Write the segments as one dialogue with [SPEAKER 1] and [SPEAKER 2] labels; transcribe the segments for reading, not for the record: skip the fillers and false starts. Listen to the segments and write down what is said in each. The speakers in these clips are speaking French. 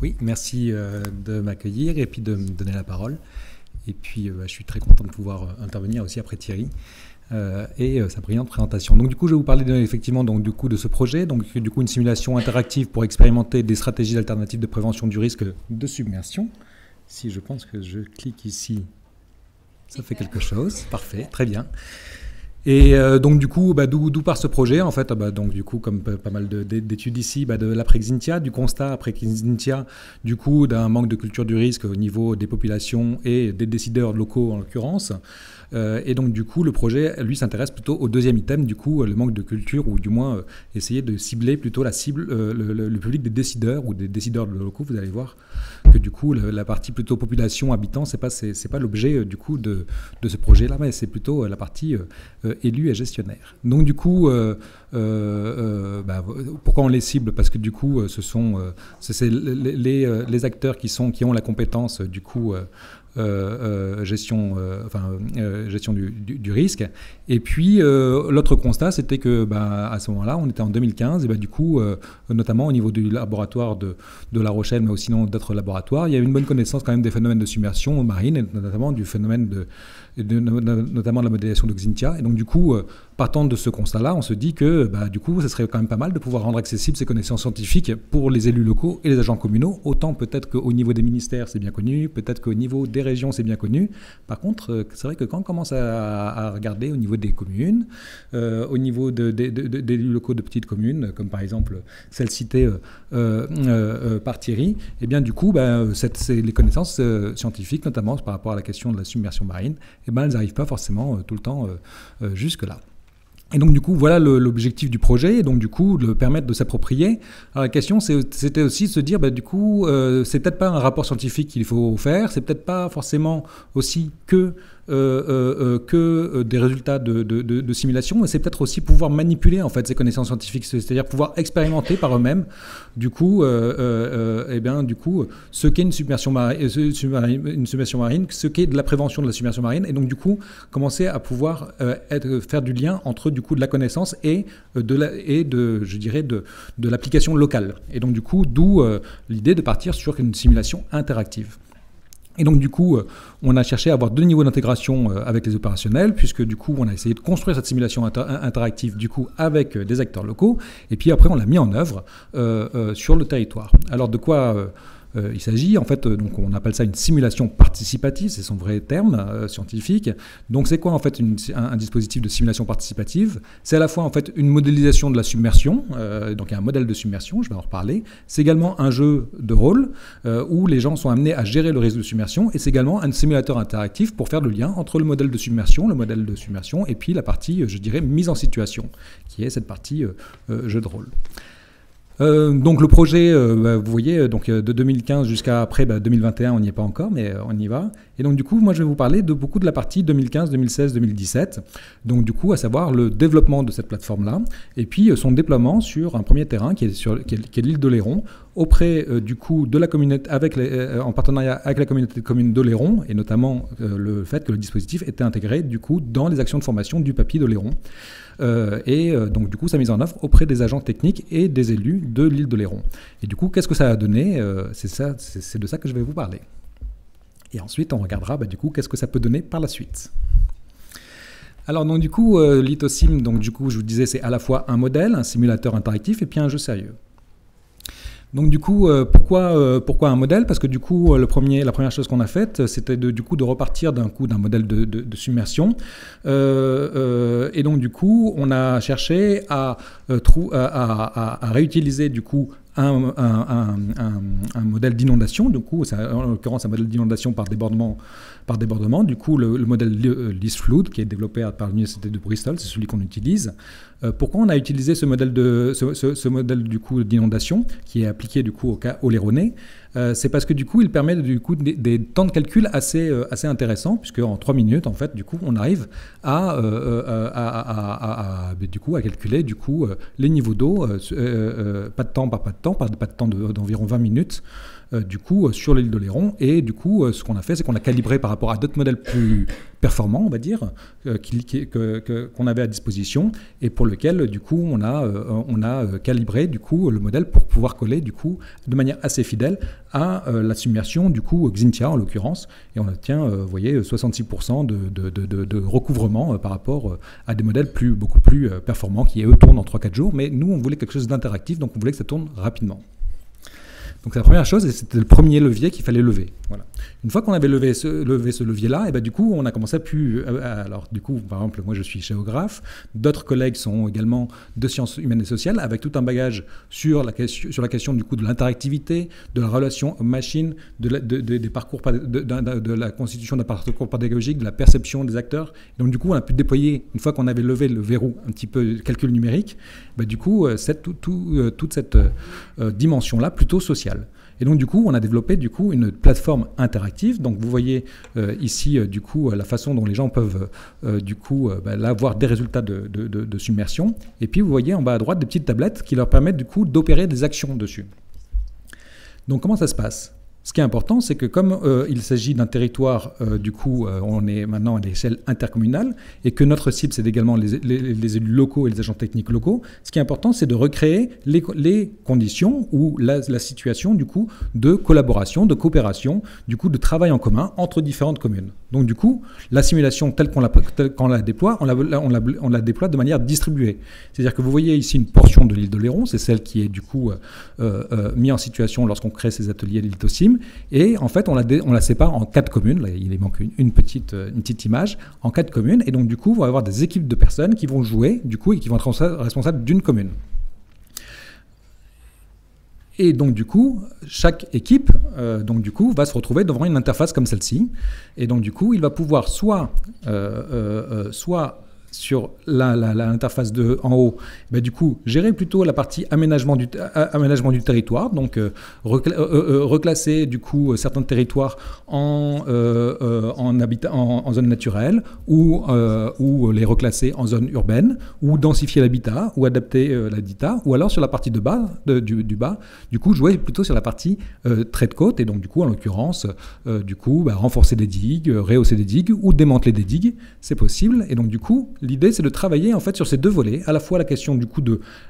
[SPEAKER 1] Oui, merci de m'accueillir et puis de me donner la parole. Et puis, je suis très content de pouvoir intervenir aussi après Thierry et sa brillante présentation. Donc, du coup, je vais vous parler effectivement de ce projet. Donc, du coup, une simulation interactive pour expérimenter des stratégies alternatives de prévention du risque de submersion. Si je pense que je clique ici, ça fait quelque chose. Parfait, très bien. Et donc du coup, d'où part ce projet en fait donc du coup, comme pas mal d'études ici, de l'après-Xynthia, du constat après Xynthia, du coup, d'un manque de culture du risque au niveau des populations et des décideurs locaux en l'occurrence. Et donc du coup, le projet, lui, s'intéresse plutôt au deuxième item, du coup, le manque de culture, ou du moins essayer de cibler plutôt la cible, le public des décideurs ou des décideurs locaux. Vous allez voir que du coup, la partie plutôt population, habitants, c'est pas l'objet du coup de ce projet-là, mais c'est plutôt la partie élus et gestionnaires. Donc du coup, pourquoi on les cible? Parce que du coup, c'est les acteurs qui ont la compétence du coup gestion du risque. Et puis l'autre constat, c'était que à ce moment-là, on était en 2015, et du coup, notamment au niveau du laboratoire de La Rochelle, mais aussi dans d'autres laboratoires, il y avait une bonne connaissance quand même des phénomènes de submersion marine, et notamment du phénomène notamment de la modélisation de Xynthia. Et donc du coup, partant de ce constat-là, on se dit que du coup, ce serait quand même pas mal de pouvoir rendre accessibles ces connaissances scientifiques pour les élus locaux et les agents communaux. Autant peut-être qu'au niveau des ministères, c'est bien connu, peut-être qu'au niveau des régions, c'est bien connu. Par contre, c'est vrai que quand on commence à regarder au niveau des communes, au niveau des élus locaux de petites communes, comme par exemple celle citée par Thierry, et bien du coup, les connaissances scientifiques, notamment par rapport à la question de la submersion marine, elles n'arrivent pas forcément tout le temps jusque-là. Et donc, du coup, voilà l'objectif du projet, et donc, du coup, de permettre de s'approprier. Alors, la question, c'était aussi de se dire, du coup, c'est peut-être pas un rapport scientifique qu'il faut faire, c'est peut-être pas forcément aussi que des résultats de simulation, mais c'est peut-être aussi pouvoir manipuler, en fait, ces connaissances scientifiques, c'est-à-dire pouvoir expérimenter par eux-mêmes, du coup, ce qu'est une submersion marine, ce qu'est de la prévention de la submersion marine, et donc, du coup, commencer à pouvoir faire du lien entre, du coup, de la connaissance et de l'application locale. Et donc, du coup, d'où l'idée de partir sur une simulation interactive. Et donc, du coup, on a cherché à avoir deux niveaux d'intégration avec les opérationnels, puisque, du coup, on a essayé de construire cette simulation interactive, du coup, avec des acteurs locaux, et puis après, on l'a mis en œuvre sur le territoire. Alors, de quoi il s'agit, en fait, donc on appelle ça une simulation participative, c'est son vrai terme scientifique. Donc c'est quoi en fait un dispositif de simulation participative? C'est à la fois en fait une modélisation de la submersion, donc il y a un modèle de submersion, je vais en reparler. C'est également un jeu de rôle où les gens sont amenés à gérer le risque de submersion, et c'est également un simulateur interactif pour faire le lien entre le modèle de submersion et puis la partie, je dirais, mise en situation, qui est cette partie jeu de rôle. Donc le projet, vous voyez, donc de 2015 jusqu'à après 2021, on n'y est pas encore, mais on y va. Et donc du coup, moi je vais vous parler de beaucoup de la partie 2015, 2016, 2017. Donc du coup, à savoir le développement de cette plateforme-là, et puis son déploiement sur un premier terrain qui est l'île d'Oléron, auprès du coup de la communauté, en partenariat avec la communauté de communes d'Oléron, et notamment le fait que le dispositif était intégré du coup dans les actions de formation du PAPI d'Oléron. Donc du coup sa mise en œuvre auprès des agents techniques et des élus de l'île d'Oléron. Et du coup, qu'est-ce que ça a donné? C'est de ça que je vais vous parler. Et ensuite, on regardera du coup qu'est-ce que ça peut donner par la suite. Alors donc du coup, Lithosim, donc du coup, je vous disais, c'est à la fois un modèle, un simulateur interactif, et puis un jeu sérieux. Donc du coup, pourquoi un modèle? Parce que du coup, la première chose qu'on a faite, c'était de repartir d'un modèle de submersion. Et donc du coup, on a cherché à réutiliser du coup un modèle d'inondation, du coup, en l'occurrence un modèle d'inondation par débordement. Du coup, le modèle LISFlood, qui est développé par l'Université de Bristol, c'est celui qu'on utilise. Pourquoi on a utilisé ce modèle du coup d'inondation, qui est appliqué du coup au cas oléronais? C'est parce que du coup, il permet du coup des temps de calcul assez intéressants, puisque en 3 minutes, en fait, du coup, on arrive à calculer du coup les niveaux d'eau, pas de temps par pas de temps d'environ 20 minutes. Du coup, sur l'île d'Oléron. Et du coup, ce qu'on a fait, c'est qu'on a calibré par rapport à d'autres modèles performant, on va dire, qu'on avait à disposition et pour lequel, du coup, on a calibré, du coup, le modèle pour pouvoir coller, du coup, de manière assez fidèle à la simulation, du coup, Xintia, en l'occurrence, et on obtient, vous voyez, 66% de recouvrement par rapport à des modèles beaucoup plus performants qui, eux, tournent en 3-4 jours, mais nous, on voulait quelque chose d'interactif, donc on voulait que ça tourne rapidement. Donc c'est la première chose, et c'était le premier levier qu'il fallait lever. Voilà. Une fois qu'on avait levé ce levier-là, et ben, du coup, on a commencé alors, du coup, par exemple, moi je suis géographe, d'autres collègues sont également de sciences humaines et sociales, avec tout un bagage sur la question du coup de l'interactivité, de la relation homme-machine, des parcours, de la constitution d'un parcours pédagogique, de la perception des acteurs. Et donc du coup, on a pu déployer, une fois qu'on avait levé le verrou un petit peu calcul numérique, ben, du coup, toute cette dimension-là plutôt sociale. Et donc du coup, on a développé du coup une plateforme interactive. Donc vous voyez ici du coup la façon dont les gens peuvent là voir des résultats de submersion. Et puis vous voyez en bas à droite des petites tablettes qui leur permettent du coup d'opérer des actions dessus. Donc comment ça se passe ? Ce qui est important, c'est que comme il s'agit d'un territoire, on est maintenant à l'échelle intercommunale, et que notre cible, c'est également les élus locaux et les agents techniques locaux, ce qui est important, c'est de recréer les conditions ou la situation, du coup, de collaboration, de coopération, du coup, de travail en commun entre différentes communes. Donc, du coup, la simulation telle qu'on la déploie, on la déploie de manière distribuée. C'est-à-dire que vous voyez ici une portion de l'île d'Oléron, c'est celle qui est, du coup, mise en situation lorsqu'on crée ces ateliers de l'ILTOSIM. Et en fait, on la sépare en 4 communes. Là, il manque une petite image en 4 communes. Et donc, du coup, on va avoir des équipes de personnes qui vont jouer, du coup, et qui vont être responsables d'une commune. Et donc, du coup, chaque équipe, va se retrouver devant une interface comme celle-ci. Et donc, du coup, il va pouvoir soit sur l'interface en haut, du coup, gérer plutôt la partie aménagement du territoire, donc reclasser du coup certains territoires en zone naturelle ou les reclasser en zone urbaine, ou densifier l'habitat, ou adapter l'habitat, ou alors sur la partie du bas, du coup, jouer plutôt sur la partie trait de côte, et donc du coup, en l'occurrence, renforcer des digues, rehausser des digues, ou démanteler des digues, c'est possible, et donc du coup, l'idée, c'est de travailler en fait sur ces deux volets, à la fois la question du coup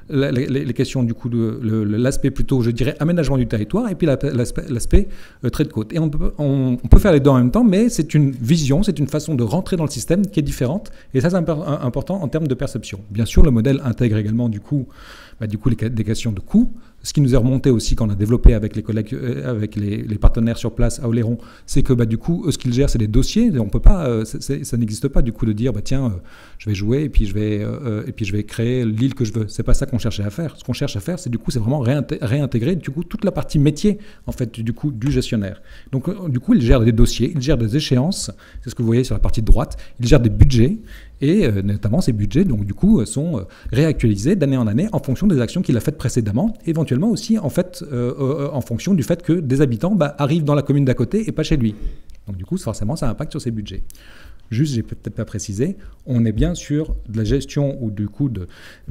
[SPEAKER 1] les questions du coup de l'aspect plutôt, je dirais, aménagement du territoire, et puis l'aspect trait de côte. Et on peut faire les deux en même temps, mais c'est une vision, c'est une façon de rentrer dans le système qui est différente, et ça, c'est important en termes de perception. Bien sûr, le modèle intègre également des questions de coût. Ce qui nous est remonté aussi quand on a développé avec les collègues, avec les partenaires sur place à Oléron, c'est que du coup, ce qu'ils gèrent, c'est des dossiers. On peut pas, ça n'existe pas du coup de dire tiens, je vais jouer et puis je vais créer l'île que je veux. C'est pas ça qu'on cherchait à faire. Ce qu'on cherche à faire, c'est vraiment réintégrer du coup toute la partie métier en fait du gestionnaire. Donc du coup, ils gèrent des dossiers, ils gèrent des échéances. C'est ce que vous voyez sur la partie de droite. Ils gèrent des budgets. Et notamment ces budgets, donc du coup, sont réactualisés d'année en année en fonction des actions qu'il a faites précédemment, éventuellement aussi en fonction du fait que des habitants arrivent dans la commune d'à côté et pas chez lui. Donc du coup, forcément, ça impacte sur ses budgets. Juste, j'ai peut-être pas précisé, on est bien sur de la gestion ou du coup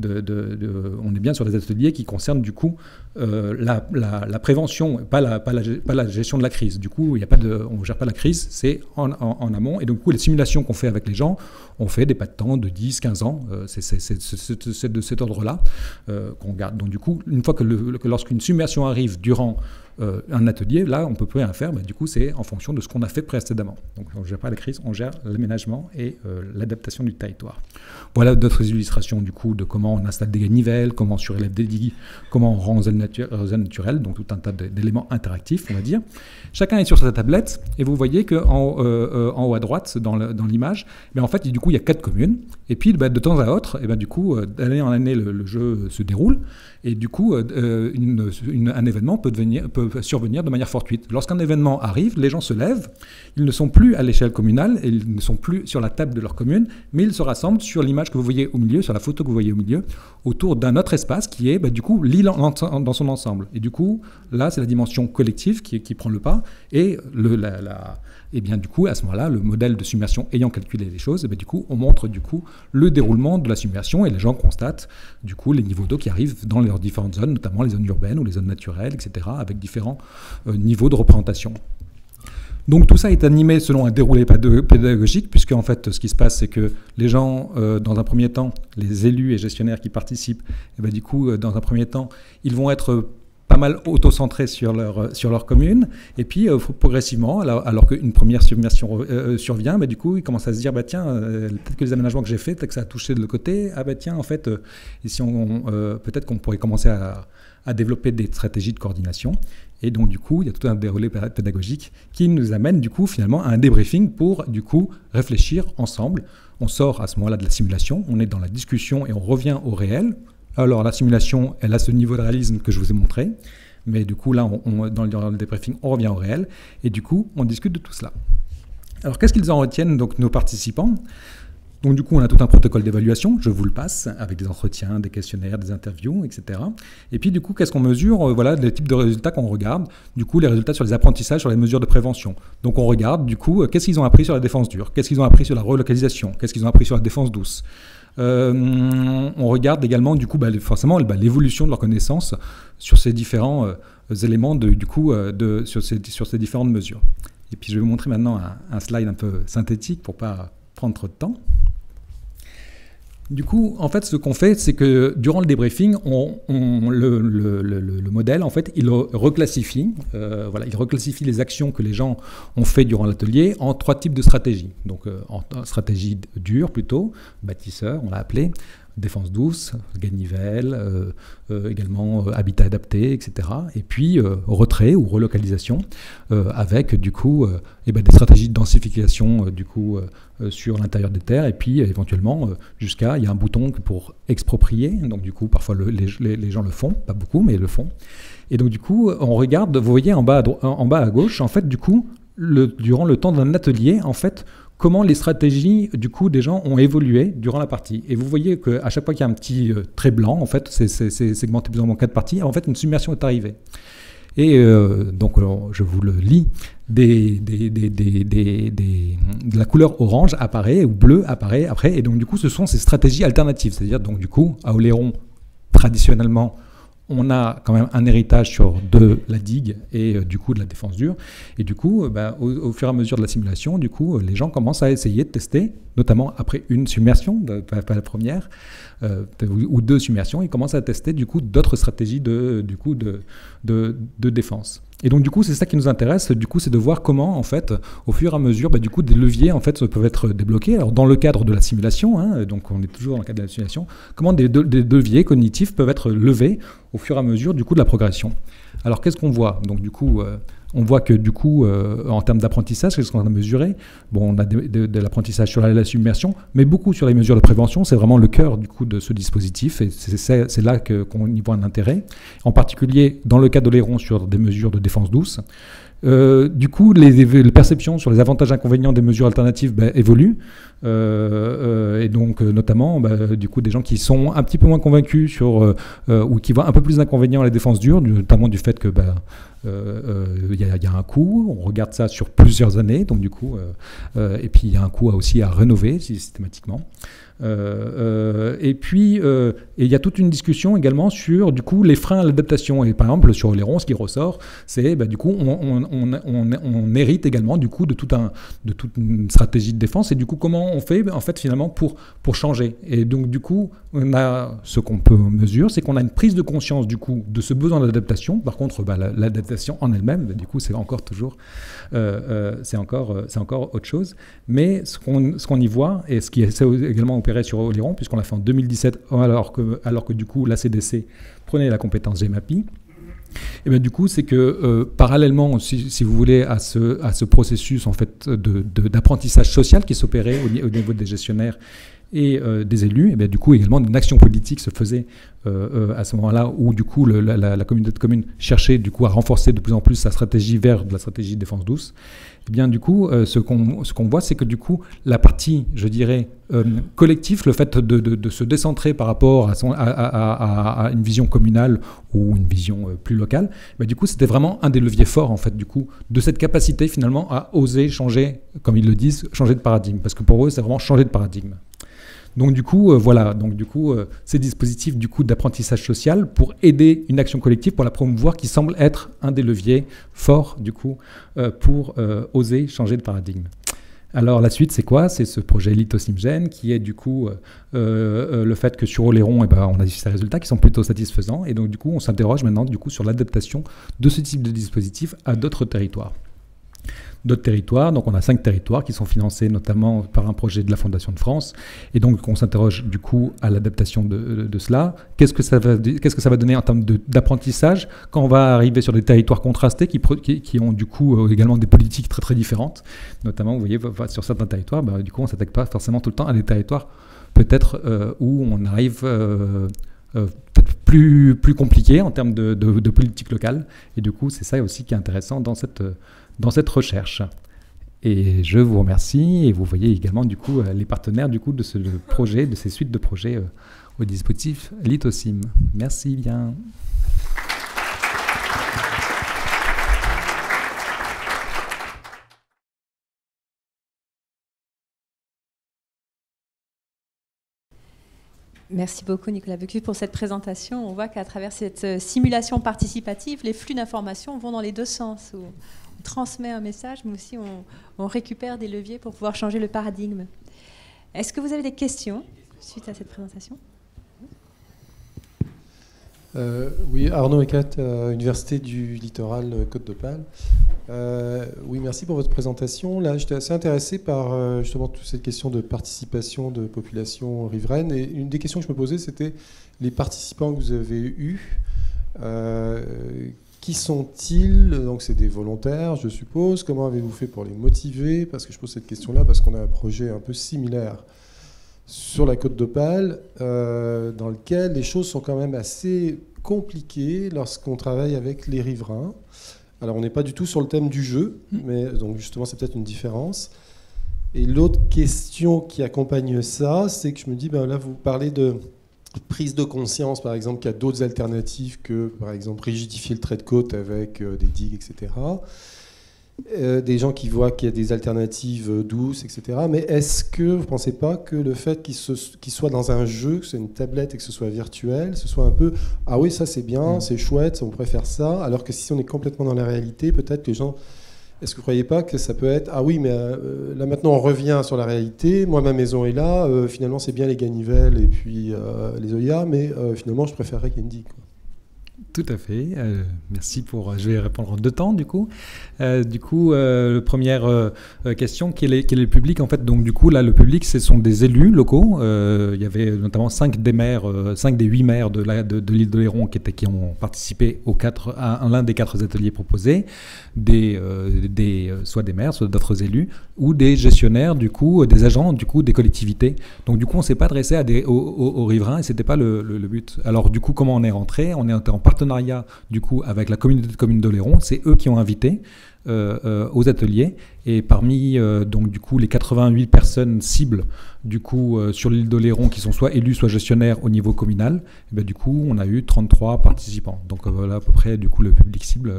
[SPEAKER 1] on est bien sur des ateliers qui concernent du coup la prévention, pas la gestion de la crise. Du coup, on ne gère pas la crise, c'est en amont. Et donc, du coup, les simulations qu'on fait avec les gens, on fait des pas de temps de 10, 15 ans. C'est de cet ordre-là qu'on garde. Donc, du coup, une fois que lorsqu'une submersion arrive durant un atelier, là, on peut plus rien faire. Du coup, c'est en fonction de ce qu'on a fait précédemment. Donc, on ne gère pas la crise, on gère l'aménagement et l'adaptation du territoire. Voilà d'autres illustrations du coup de comment on installe des nivelles, comment on surélève des digues, comment on rend zone naturelle, donc tout un tas d'éléments interactifs, on va dire. Chacun est sur sa tablette et vous voyez qu'en haut à droite, dans l'image, en fait, du coup, il y a 4 communes. Et puis, de temps à autre, du coup, d'année en année, le jeu se déroule. Et du coup, un événement peut survenir de manière fortuite. Lorsqu'un événement arrive, les gens se lèvent, ils ne sont plus à l'échelle communale, et ils ne sont plus sur la table de leur commune, mais ils se rassemblent sur l'image que vous voyez au milieu, sur la photo que vous voyez au milieu, autour d'un autre espace qui est du coup l'île dans son ensemble. Et du coup, là, c'est la dimension collective qui prend le pas, et et bien du coup, à ce moment-là, le modèle de submersion ayant calculé les choses, du coup, on montre du coup le déroulement de la submersion et les gens constatent du coup les niveaux d'eau qui arrivent dans leurs différentes zones, notamment les zones urbaines ou les zones naturelles, etc., avec différents niveaux de représentation. Donc tout ça est animé selon un déroulé pédagogique, puisque en fait ce qui se passe, c'est que les gens, dans un premier temps, les élus et gestionnaires qui participent, et ben, du coup, dans un premier temps, ils vont être pas mal auto-centrés sur leur commune, et puis progressivement, alors qu'une première submersion survient, bah, du coup, ils commencent à se dire, bah, tiens, peut-être que les aménagements que j'ai faits, peut-être que ça a touché de l'autre côté, ah bah tiens, en fait, ici peut-être qu'on pourrait commencer à développer des stratégies de coordination. Et donc, du coup, il y a tout un déroulé pédagogique qui nous amène, du coup, finalement, à un débriefing pour, du coup, réfléchir ensemble. On sort à ce moment-là de la simulation, on est dans la discussion et on revient au réel. Alors, la simulation, elle a ce niveau de réalisme que je vous ai montré. Mais du coup, là, dans le débriefing, on revient au réel. Et du coup, on discute de tout cela. Alors, qu'est-ce qu'ils en retiennent, donc, nos participants ? Donc du coup, on a tout un protocole d'évaluation, je vous le passe, avec des entretiens, des questionnaires, des interviews, etc. Et puis du coup, qu'est-ce qu'on mesure ? Voilà les types de résultats qu'on regarde. Du coup, les résultats sur les apprentissages, sur les mesures de prévention. Donc on regarde, du coup, qu'est-ce qu'ils ont appris sur la défense dure ? Qu'est-ce qu'ils ont appris sur la relocalisation ? Qu'est-ce qu'ils ont appris sur la défense douce ? On regarde également, du coup, forcément, l'évolution de leurs connaissances sur ces différents éléments, sur ces différentes mesures. Et puis je vais vous montrer maintenant un slide un peu synthétique pour ne pas prendre trop de temps. Du coup, en fait, ce qu'on fait, c'est que durant le débriefing, le modèle, en fait, il reclassifie, il reclassifie les actions que les gens ont fait durant l'atelier en 3 types de stratégies. Donc, en stratégie dure plutôt, bâtisseur, on l'a appelé, défense douce, ganivelle, également habitat adapté, etc. Et puis retrait ou relocalisation, avec du coup des stratégies de densification sur l'intérieur des terres, et puis éventuellement jusqu'à, il y a un bouton pour exproprier, donc du coup parfois les gens le font, pas beaucoup, mais le font. Et donc du coup on regarde, vous voyez en bas à gauche, en fait du coup, durant le temps d'un atelier, en fait, comment les stratégies du coup des gens ont évolué durant la partie. Et vous voyez qu'à chaque fois qu'il y a un petit trait blanc, en fait, c'est segmenté plus ou moins en 4 parties, en fait une submersion est arrivée. Et donc je vous le lis, de la couleur orange apparaît, ou bleu apparaît après, et donc du coup ce sont ces stratégies alternatives, c'est-à-dire donc du coup à Oléron, traditionnellement, on a quand même un héritage de la digue et du coup de la défense dure. Et du coup, au fur et à mesure de la simulation, du coup, les gens commencent à essayer de tester, notamment après une submersion, pas la première, ou 2 submersions, ils commencent à tester du coup d'autres stratégies de défense. Et donc du coup, c'est ça qui nous intéresse, du coup, c'est de voir comment, en fait, au fur et à mesure, du coup, des leviers, en fait, peuvent être débloqués. Alors, dans le cadre de la simulation, donc on est toujours dans le cadre de la simulation, comment des leviers cognitifs peuvent être levés au fur et à mesure, du coup, de la progression. Alors, qu'est-ce qu'on voit ? Donc, du coup, on voit que, du coup, en termes d'apprentissage, qu'est-ce qu'on a mesuré ? Bon, on a de l'apprentissage sur la submersion, mais beaucoup sur les mesures de prévention. C'est vraiment le cœur, du coup, de ce dispositif, et c'est là qu'on y voit un intérêt. En particulier, dans le cas d'Oléron, sur des mesures de défense douce. Du coup, les perceptions sur les avantages et inconvénients des mesures alternatives évoluent. Et donc, notamment, du coup, des gens qui sont un petit peu moins convaincus ou qui voient un peu plus d'inconvénients à la défense dure, notamment du fait que il y a un coût, on regarde ça sur plusieurs années, donc du coup, et puis il y a un coût aussi à rénover systématiquement. Et puis, il y a toute une discussion également sur du coup les freins à l'adaptation. Et par exemple, sur Oléron, ce qui ressort, c'est du coup on hérite également du coup de toute une stratégie de défense. Et du coup, comment on fait en fait finalement pour changer. Et donc du coup, on a ce qu'on peut mesurer, c'est qu'on a une prise de conscience du coup de ce besoin d'adaptation. Par contre, l'adaptation en elle-même, du coup, c'est encore autre chose. Mais ce qu'on y voit et ce qui est également opéré sur Oléron, puisqu'on l'a fait en 2017, alors que du coup la CDC prenait la compétence GEMAPI, et bien du coup c'est que parallèlement, si vous voulez, à ce processus en fait d'apprentissage social qui s'opérait au niveau des gestionnaires et des élus, et bien du coup également une action politique se faisait à ce moment-là où du coup la communauté de communes cherchait du coup à renforcer de plus en plus sa stratégie vers de la stratégie de défense douce. Et bien du coup ce qu'on voit, c'est que du coup la partie, je dirais, collectif, le fait de se décentrer par rapport à une vision communale ou une vision plus locale, ben du coup c'était vraiment un des leviers forts en fait du coup de cette capacité finalement à oser changer, comme ils le disent, changer de paradigme, parce que pour eux c'est vraiment changer de paradigme. Donc du coup, voilà, donc du coup, ces dispositifs du coup d'apprentissage social pour aider une action collective, pour la promouvoir, qui semble être un des leviers forts du coup pour oser changer de paradigme. Alors la suite, c'est quoi? C'est ce projet Lithosimgène qui est du coup le fait que sur Oléron, on a ces résultats qui sont plutôt satisfaisants. Et donc du coup, on s'interroge maintenant du coup sur l'adaptation de ce type de dispositif à d'autres territoires. D'autres territoires, donc on a 5 territoires qui sont financés notamment par un projet de la Fondation de France. Et donc on s'interroge du coup à l'adaptation de cela. Qu'est-ce que ça va donner en termes d'apprentissage quand on va arriver sur des territoires contrastés qui ont du coup également des politiques très très différentes. Notamment, vous voyez, sur certains territoires, du coup on ne s'attaque pas forcément tout le temps à des territoires peut-être où on arrive peut-être plus compliqué en termes de politique locale. Et du coup, c'est ça aussi qui est intéressant dans cette recherche. Et je vous remercie. Et vous voyez également du coup les partenaires du coup de ce projet, de ces suites de projets au dispositif Lithosim. Merci bien.
[SPEAKER 2] Merci beaucoup Nicolas Becus pour cette présentation. On voit qu'à travers cette simulation participative, les flux d'informations vont dans les deux sens. On transmet un message, mais aussi on récupère des leviers pour pouvoir changer le paradigme. Est-ce que vous avez des questions suite à cette présentation?
[SPEAKER 3] Oui, Arnaud Ecat, Université du Littoral Côte d'Opale. Oui, merci pour votre présentation. Là, j'étais assez intéressé par justement toute cette question de participation de population riveraine. Et une des questions que je me posais, c'était les participants que vous avez eus. Qui sont-ils? Donc, c'est des volontaires, je suppose. Comment avez-vous fait pour les motiver? Parce que je pose cette question-là parce qu'on a un projet un peu similaire sur la Côte d'Opale, dans lequel les choses sont quand même assez compliquées lorsqu'on travaille avec les riverains. Alors, on n'est pas du tout sur le thème du jeu, mais donc justement, c'est peut-être une différence. Et l'autre question qui accompagne ça, c'est que je me dis, là, vous parlez de prise de conscience, par exemple, qu'il y a d'autres alternatives que, par exemple, rigidifier le trait de côte avec des digues, etc. Des gens qui voient qu'il y a des alternatives douces, etc. Mais est-ce que vous ne pensez pas que le fait qu'il soit dans un jeu, que ce soit une tablette et que ce soit virtuel, ce soit un peu « Ah oui, ça c'est bien, c'est chouette, on préfère ça », alors que si on est complètement dans la réalité, peut-être que les gens... Est-ce que vous ne croyez pas que ça peut être « Ah oui, mais là maintenant on revient sur la réalité, moi ma maison est là, finalement c'est bien les ganivelles et puis les œillats, mais finalement je préférerais qu'il y ait une digue ».
[SPEAKER 1] Tout à fait. Merci pour... Je vais répondre en 2 temps, du coup. Première question, quel est le public, en fait? Donc, du coup, là, le public, ce sont des élus locaux. Il y avait notamment 5 des 8 maires de l'île d'Oléron qui ont participé à l'un des 4 ateliers proposés, soit des maires, soit d'autres élus, ou des gestionnaires, du coup, des agents, du coup, des collectivités. Donc, du coup, on ne s'est pas adressé aux riverains et ce n'était pas le but. Alors, du coup, comment on est rentré? On est en partenariat du coup avec la communauté de communes d'Oléron. C'est eux qui ont invité aux ateliers, et parmi donc du coup les 88 personnes cibles du coup sur l'île d'Oléron qui sont soit élus soit gestionnaires au niveau communal, et bien, du coup on a eu 33 participants. Donc voilà à peu près du coup le public cible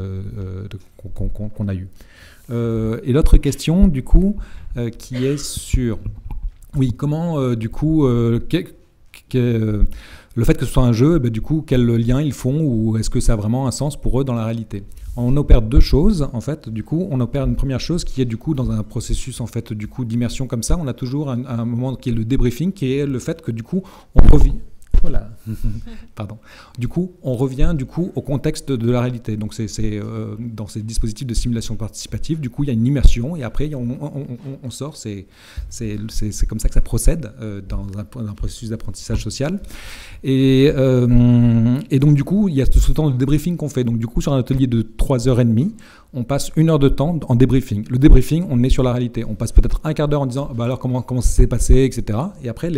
[SPEAKER 1] qu'on a eu. Et l'autre question du coup qui est sur comment du coup le fait que ce soit un jeu, du coup, quel lien ils font, ou est-ce que ça a vraiment un sens pour eux dans la réalité? On opère 2 choses, en fait. Du coup, on opère une première chose qui est, du coup, dans un processus, en fait, du coup, d'immersion comme ça, on a toujours un moment qui est le débriefing, qui est le fait que, du coup, on revient... Voilà. Pardon. Du coup, on revient du coup au contexte de la réalité. Donc, c'est dans ces dispositifs de simulation participative, du coup, il y a une immersion et après, on sort. C'est comme ça que ça procède dans un processus d'apprentissage social. Et donc, du coup, il y a ce temps de débriefing qu'on fait. Donc, du coup, sur un atelier de 3h30, on passe 1 heure de temps en débriefing. Le débriefing, on est sur la réalité. On passe peut-être un quart d'heure en disant alors comment ça s'est passé, etc. Et après,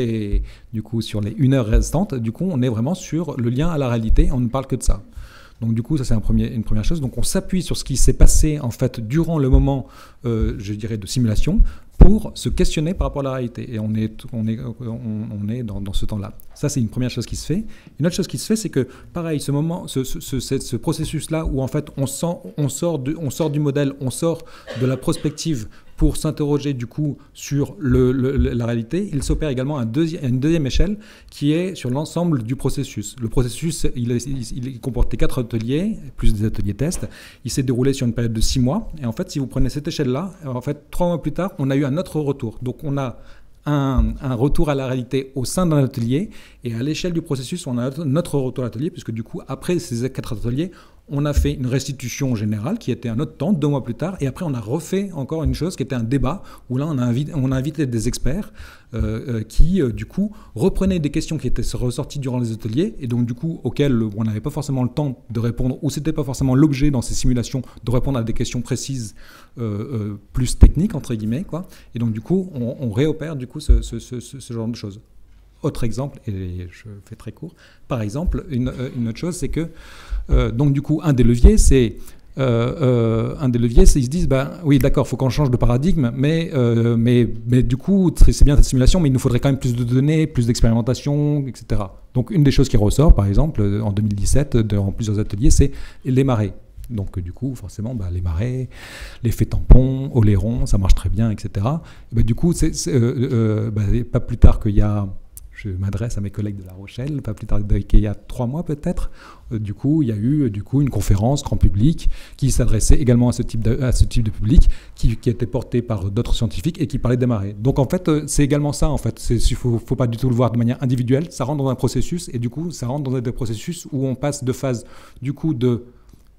[SPEAKER 1] du coup, sur les 1 heure restantes, du coup, on est vraiment sur le lien à la réalité. On ne parle que de ça. Donc du coup, ça c'est une première chose. Donc on s'appuie sur ce qui s'est passé en fait durant le moment, je dirais, de simulation, pour se questionner par rapport à la réalité. Et on est dans ce temps-là. Ça, c'est une première chose qui se fait. Une autre chose qui se fait, c'est que, pareil, ce processus-là où, en fait, on sort du modèle, on sort de la prospective pour s'interroger du coup sur la réalité, il s'opère également une deuxième échelle qui est sur l'ensemble du processus. Le processus, il comportait 4 ateliers, plus des ateliers tests. Il s'est déroulé sur une période de 6 mois. Et en fait, si vous prenez cette échelle-là, en fait, 3 mois plus tard, on a eu un autre retour. Donc on a un retour à la réalité au sein d'un atelier, et à l'échelle du processus, on a notre retour à l'atelier, puisque du coup, après ces 4 ateliers, on a fait une restitution générale qui était un autre temps, 2 mois plus tard, et après on a refait encore une chose qui était un débat, où là on a invité des experts qui du coup reprenaient des questions qui étaient ressorties durant les ateliers, et donc du coup auxquelles on n'avait pas forcément le temps de répondre, ou c'était pas forcément l'objet dans ces simulations de répondre à des questions précises, plus techniques entre guillemets, quoi. Et donc du coup on réopère du coup ce genre de choses. Autre exemple, et je fais très court, par exemple, une autre chose, c'est que, donc du coup, un des leviers, c'est ils se disent, oui, d'accord, il faut qu'on change de paradigme, mais du coup, c'est bien cette simulation, mais il nous faudrait quand même plus de données, plus d'expérimentation, etc. Donc, une des choses qui ressort, par exemple, en 2017, dans plusieurs ateliers, c'est les marées. Donc, du coup, forcément, les marées, l'effet tampon, Oléron, ça marche très bien, etc. Et du coup, pas plus tard qu'il y a... Je m'adresse à mes collègues de La Rochelle, pas plus tard qu'il y a 3 mois peut-être. Du coup, il y a eu une conférence grand public qui s'adressait également à ce type de public, qui était porté par d'autres scientifiques et qui parlait des marées. Donc en fait, c'est également ça. En fait, il faut pas du tout le voir de manière individuelle. Ça rentre dans un processus, et du coup, ça rentre dans des processus où on passe de phase du coup de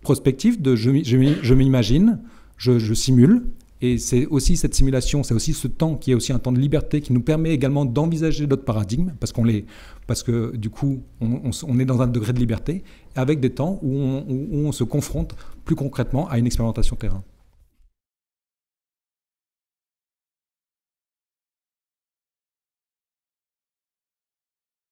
[SPEAKER 1] prospective, de je m'imagine, je simule. Et c'est aussi cette simulation, c'est aussi ce temps qui est aussi un temps de liberté qui nous permet également d'envisager d'autres paradigmes, parce que du coup, on est dans un degré de liberté, avec des temps où on se confronte plus concrètement à une expérimentation terrain.